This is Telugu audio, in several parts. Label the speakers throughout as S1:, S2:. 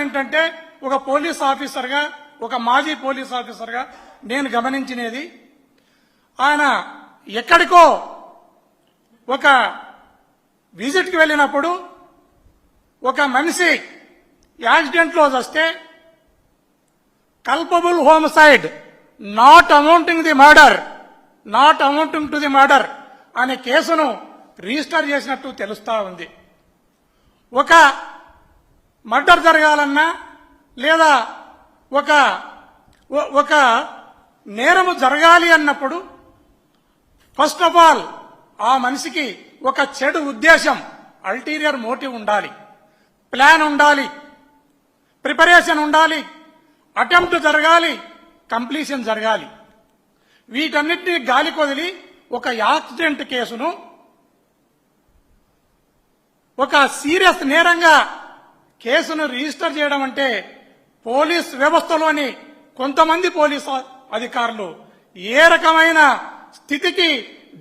S1: ఏంటంటే ఒక పోలీస్ ఆఫీసర్గా, ఒక మాజీ పోలీస్ ఆఫీసర్గా నేను గమనించినది, ఆయన ఎక్కడికో ఒక విజిట్కి వెళ్ళినప్పుడు ఒక మనిషి యాక్సిడెంట్లో వస్తే culpable homicide not amounting to the murder అనే కేసును రిజిస్టర్ చేసినట్టు తెలుస్తా ఉంది. ఒక మర్డర్ జరగాలన్నా లేదా ఒక నేరము జరగాలి అన్నప్పుడు ఫస్ట్ ఆఫ్ ఆల్ ఆ మనిషికి ఒక చెడు ఉద్దేశం, అల్టీరియర్ మోటివ్ ఉండాలి, ప్లాన్ ఉండాలి, ప్రిపరేషన్ ఉండాలి, అటెంప్ట్ జరగాలి, కంప్లీషన్ జరగాలి. వీటన్నిటినీ గాలి కొదిలి ఒక యాక్సిడెంట్ కేసును ఒక సీరియస్ నేరంగా కేసును రిజిస్టర్ చేయడం అంటే పోలీస్ వ్యవస్థలోని కొంతమంది పోలీసు అధికారులు ఏ రకమైన స్థితికి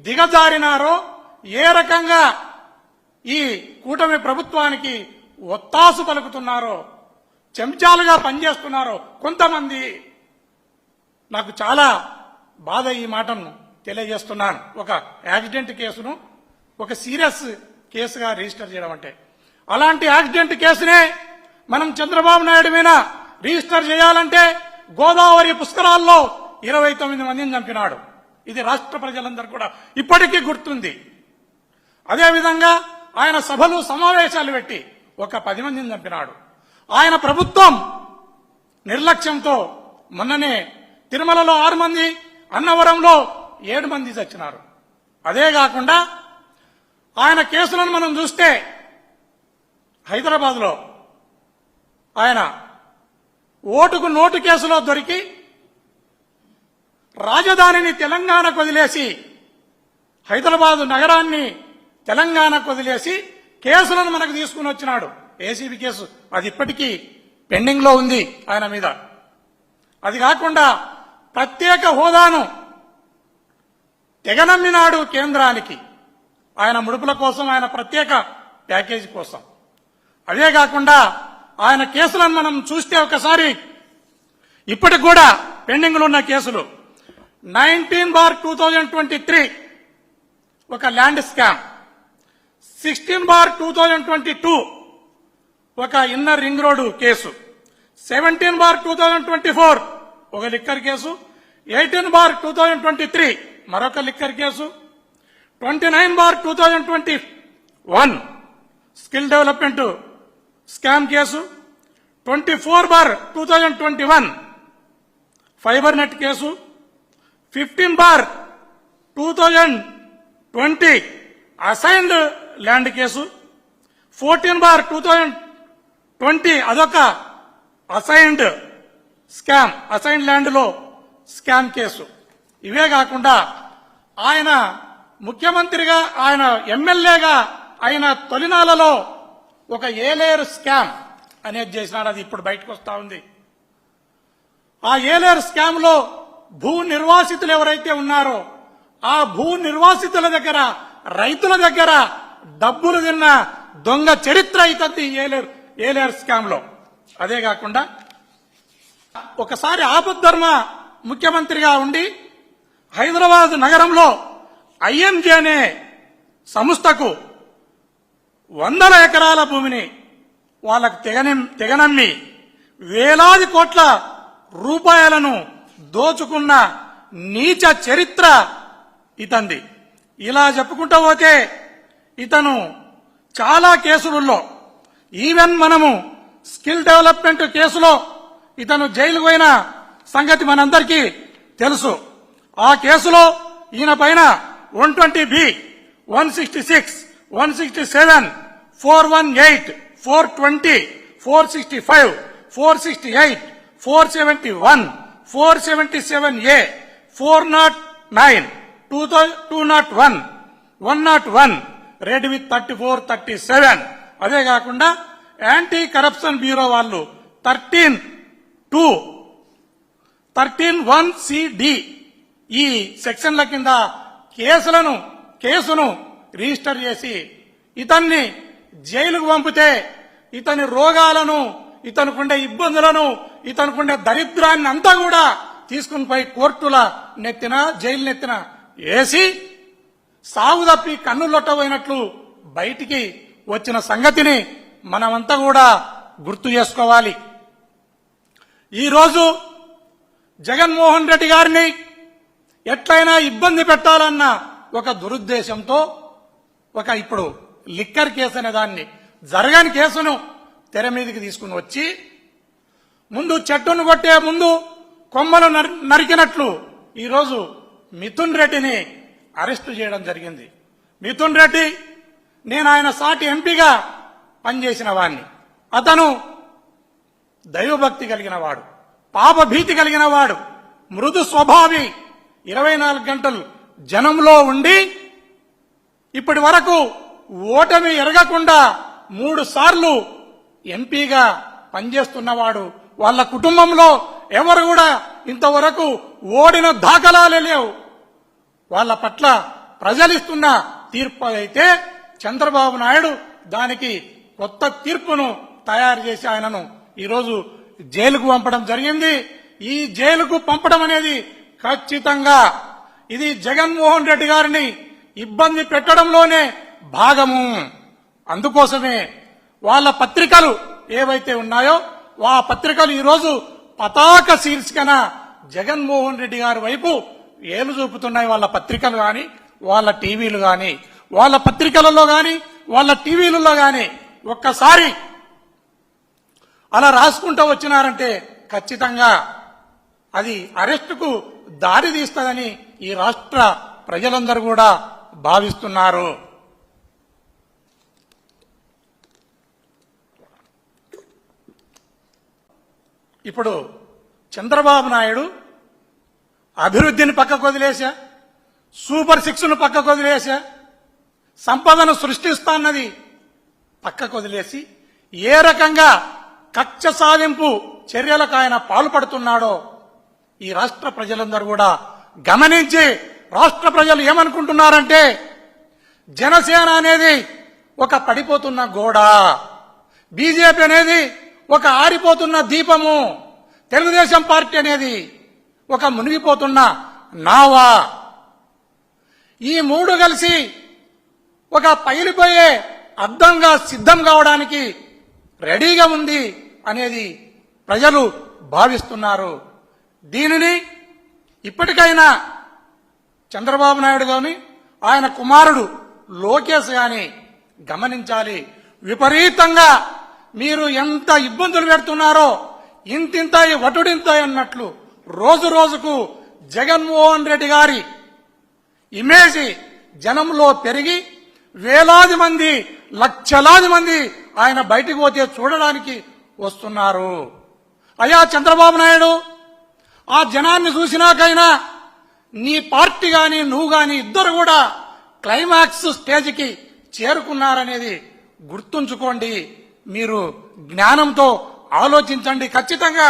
S1: దిగజారినారో, ఏ రకంగా ఈ కూటమి ప్రభుత్వానికి ఒత్తాసు పలుకుతున్నారో, చెంచాలుగా పనిచేస్తున్నారో కొంతమంది. నాకు చాలా బాధ ఈ మాటను తెలియజేస్తున్నాను. ఒక యాక్సిడెంట్ కేసును ఒక సీరియస్ కేసుగా రిజిస్టర్ చేయడం అంటే, అలాంటి యాక్సిడెంట్ కేసునే మనం చంద్రబాబు నాయుడు మీద రిజిస్టర్ చేయాలంటే గోదావరి పుష్కరాల్లో 29 మందిని చంపినాడు. ఇది రాష్ట్ర ప్రజలందరూ కూడా ఇప్పటికీ గుర్తుంది. అదేవిధంగా ఆయన సభలు సమావేశాలు పెట్టి ఒక 10 మందిని చంపినాడు. ఆయన ప్రభుత్వం నిర్లక్ష్యంతో మొన్ననే తిరుమలలో 6 మంది, అన్నవరంలో 7 మంది చచ్చినారు. అదే కాకుండా ఆయన కేసులను మనం చూస్తే హైదరాబాద్లో ఆయన ఓటుకు నోటు కేసులో దొరికి రాజధానిని తెలంగాణకు వదిలేసి, హైదరాబాదు నగరాన్ని తెలంగాణకు వదిలేసి కేసులను మనకు తీసుకుని వచ్చినాడు. ఏసీబీ కేసు అది ఇప్పటికీ పెండింగ్ లో ఉంది ఆయన మీద. అది కాకుండా ప్రత్యేక హోదాను తెగనమ్మినాడు కేంద్రానికి, ఆయన ముడుపుల కోసం, ఆయన ప్రత్యేక ప్యాకేజీ కోసం. అదే కాకుండా ఆయన కేసులను మనం చూస్తే ఒకసారి ఇప్పటికి కూడా పెండింగ్లో ఉన్న కేసులు 19/2023 ఒక ల్యాండ్ స్కామ్, 16/2022 ఒక ఇన్నర్ రింగ్ రోడ్డు కేసు, 17/2024 ఒక లిక్కర్ కేసు, 18/2023 మరొక liquor case, 29/2021 skill development scam case, 24/2021 fibre net case, 15/2020 assigned land case, 14/2020 అదొక అసైన్డ్ స్కామ్, అసైన్డ్ ల్యాండ్ లో స్కామ్ కేసు. ఇవే కాకుండా ఆయన ముఖ్యమంత్రిగా, ఆయన ఎమ్మెల్యేగా ఆయన తొలినాలలో ఒక ఏలేరు స్కామ్ అనేది చేసినాడు. అది ఇప్పుడు బయటకు వస్తా ఉంది. ఆ ఏలేరు స్కామ్ లో భూ నిర్వాసితులు ఎవరైతే ఉన్నారో ఆ భూ నిర్వాసితుల దగ్గర, రైతుల దగ్గర డబ్బులు తిన్న దొంగ చరిత్ర అవుతుంది ఏలేరు స్కామ్ లో. అదే కాకుండా ఒకసారి ఆపద్ధర్మ ముఖ్యమంత్రిగా ఉండి హైదరాబాద్ నగరంలో ఐఎంజే అనే సంస్థకు 100 ఎకరాల భూమిని వాళ్ళకు తెగనమ్మి వేలాది కోట్ల రూపాయలను దోచుకున్న నీచ చరిత్ర ఇతంది. ఇలా చెప్పుకుంటూ పోతే ఇతను చాలా కేసులలో, ఈవెన్ మనము స్కిల్ డెవలప్మెంట్ కేసులో ఇతను జైలుకు పోయిన సంగతి మనందరికీ తెలుసు. ఆ కేసులో ఈయన పైన 120B, 166, 167, 418, 420, 465, 468, 471, 477A, 409, 201, 101 రెడ్ విత్ 34, 37. అదే కాకుండా యాంటీ కరప్షన్ బ్యూరో వాళ్ళు 13(1)(c)(d) ఈ సెక్షన్ల కింద కేసును రిజిస్టర్ చేసి ఇతన్ని జైలుకు పంపితే ఇతని రోగాలను, ఇతనుకుండే ఇబ్బందులను, ఇతనుకుండే దరిద్రాన్ని అంతా కూడా తీసుకుని పోయి కోర్టుల నెత్తిన, జైలు నెత్తిన వేసి సాగు తప్పి కన్నులొట్టబోయినట్లు బయటికి వచ్చిన సంగతిని మనమంతా కూడా గుర్తు చేసుకోవాలి. ఈరోజు జగన్మోహన్ రెడ్డి గారిని ఎట్లయినా ఇబ్బంది పెట్టాలన్న ఒక దురుద్దేశంతో ఇప్పుడు లిక్కర్ కేసు అనే దాన్ని, జరగని కేసును తెర మీదకి తీసుకుని వచ్చి ముందు చెట్టును కొట్టే ముందు కొమ్మలు నరికినట్లు ఈరోజు మిథున్ రెడ్డిని అరెస్టు చేయడం జరిగింది. మిథున్ రెడ్డి నేను ఆయన సాటి ఎంపీగా పనిచేసిన వాడిని. అతను దైవభక్తి కలిగిన వాడు, పాపభీతి కలిగిన వాడు, మృదు స్వభావి, 24 గంటలు జనంలో ఉండి ఇప్పటి వరకు ఓటమి ఎరగకుండా 3 సార్లు ఎంపీగా పనిచేస్తున్నవాడు. వాళ్ళ కుటుంబంలో ఎవరు కూడా ఇంతవరకు ఓడిన దాఖలాలే లేవు. వాళ్ళ పట్ల ప్రజలిస్తున్న తీర్పు అయితే చంద్రబాబు నాయుడు దానికి కొత్త తీర్పును తయారు చేసి ఆయనను ఈరోజు జైలుకు పంపడం జరిగింది. ఈ జైలుకు పంపడం అనేది ఖచ్చితంగా ఇది జగన్మోహన్ రెడ్డి గారిని ఇబ్బంది పెట్టడంలోనే భాగము. అందుకోసమే వాళ్ళ పత్రికలు ఏవైతే ఉన్నాయో ఆ పత్రికలు ఈరోజు పతాక శీర్షికన జగన్మోహన్ రెడ్డి గారి వైపు ఏలు చూపుతున్నాయి. వాళ్ళ పత్రికలు గాని, వాళ్ళ టీవీలు గాని, వాళ్ళ పత్రికలలో గాని, వాళ్ళ టీవీలలో గాని ఒక్కసారి అలా రాసుకుంటూ వచ్చినారంటే ఖచ్చితంగా అది అరెస్టుకు దారి తీస్తుందని ఈ రాష్ట్ర ప్రజలందరూ కూడా భావిస్తున్నారు. ఇప్పుడు చంద్రబాబు నాయుడు అభివృద్ధిని పక్కకు వదిలేశా, సూపర్ 6ను పక్కకు వదిలేశా, సంపదను సృష్టిస్తాన్నది పక్కకు వదిలేసి ఏ రకంగా కక్ష సాధింపు చర్యలకు ఆయన పాల్పడుతున్నాడో ఈ రాష్ట్ర ప్రజలందరూ కూడా గమనించి, రాష్ట్ర ప్రజలు ఏమనుకుంటున్నారంటే జనసేన అనేది ఒక పడిపోతున్న గోడ, బీజేపీ అనేది ఒక ఆరిపోతున్న దీపము, తెలుగుదేశం పార్టీ అనేది ఒక మునిగిపోతున్న నావా, ఈ 3 కలిసి ఒక పగిలిపోయే అద్దంగా సిద్ధం కావడానికి రెడీగా ఉంది అనేది ప్రజలు భావిస్తున్నారు. దీనిని ఇప్పటికైనా చంద్రబాబు నాయుడు గాని ఆయన కుమారుడు లోకేష్ గాని గమనించాలి. విపరీతంగా మీరు ఎంత ఇబ్బందులు పెడుతున్నారో ఇంతింత వటుడింత అన్నట్లు రోజు రోజుకు జగన్మోహన్ రెడ్డి గారి ఇమేజ్ జనంలో పెరిగి వేలాది మంది, లక్షలాది మంది ఆయన బయటికి పోతే చూడడానికి వస్తున్నారు. అయ్యా చంద్రబాబు నాయుడు, ఆ జనాన్ని చూసినాకైనా నీ పార్టీ గాని నువ్వు గాని ఇద్దరు కూడా క్లైమాక్స్ స్టేజ్కి చేరుకున్నారనేది గుర్తుంచుకోండి. మీరు జ్ఞానంతో ఆలోచించండి. ఖచ్చితంగా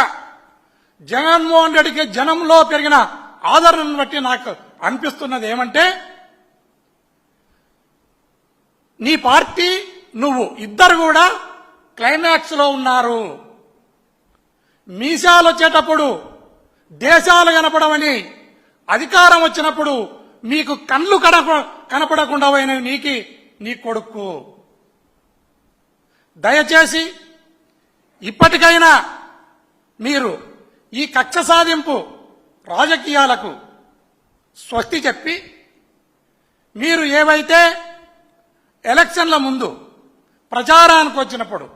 S1: జగన్మోహన్ రెడ్డికి జనంలో పెరిగిన ఆదరణను బట్టి నాకు అనిపిస్తున్నది ఏమంటే నీ పార్టీ నువ్వు ఇద్దరు కూడా క్లైమాక్స్ లో ఉన్నారు. మీసాలు వచ్చేటప్పుడు దేశాలు కనపడమని, అధికారం వచ్చినప్పుడు మీకు కళ్ళు కనపడకుండా పోయిన నీ కొడుకు. దయచేసి ఇప్పటికైనా మీరు ఈ కక్ష సాధింపు రాజకీయాలకు స్వస్తి చెప్పి మీరు ఏవైతే ఎలక్షన్ల ముందు ప్రచారానికి వచ్చినప్పుడు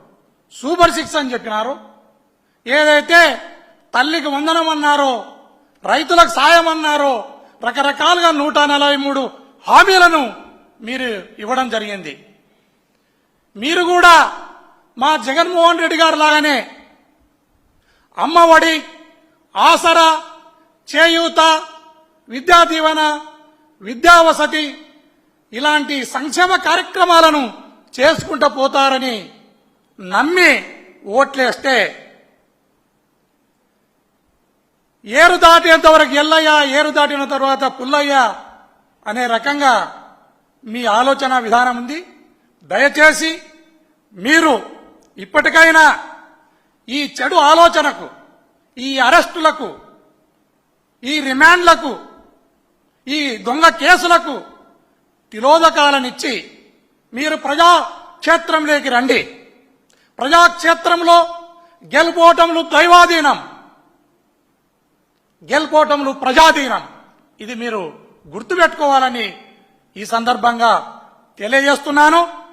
S1: సూపర్ 6 అని చెప్పినారో, ఏదైతే తల్లికి వందనం అన్నారో, రైతులకు సాయం అన్నారో, రకరకాలుగా 143 హామీలను మీరు ఇవ్వడం జరిగింది. మీరు కూడా మా జగన్మోహన్ రెడ్డి గారు లాగానే అమ్మఒడి, ఆసరా, చేయూత, విద్యా దీవెన, విద్యావసతి ఇలాంటి సంక్షేమ కార్యక్రమాలను చేసుకుంటూ పోతారని నమ్మి ఓట్లేస్తే ఏరు దాటేంత వరకు ఎల్లయ్యా, ఏరు దాటిన తర్వాత పుల్లయ్యా అనే రకంగా మీ ఆలోచన విధానం ఉంది. దయచేసి మీరు ఇప్పటికైనా ఈ చెడు ఆలోచనకు, ఈ అరెస్టులకు, ఈ రిమాండ్లకు, ఈ దొంగ కేసులకు తిలోదకాలనిచ్చి మీరు ప్రజాక్షేత్రంలోకి రండి. ప్రజాక్షేత్రంలో గెలుపోటములు దైవాధీనం, గెలుపోటములు ప్రజాధీనం. ఇది మీరు గుర్తుపెట్టుకోవాలని ఈ సందర్భంగా తెలియజేస్తున్నాను.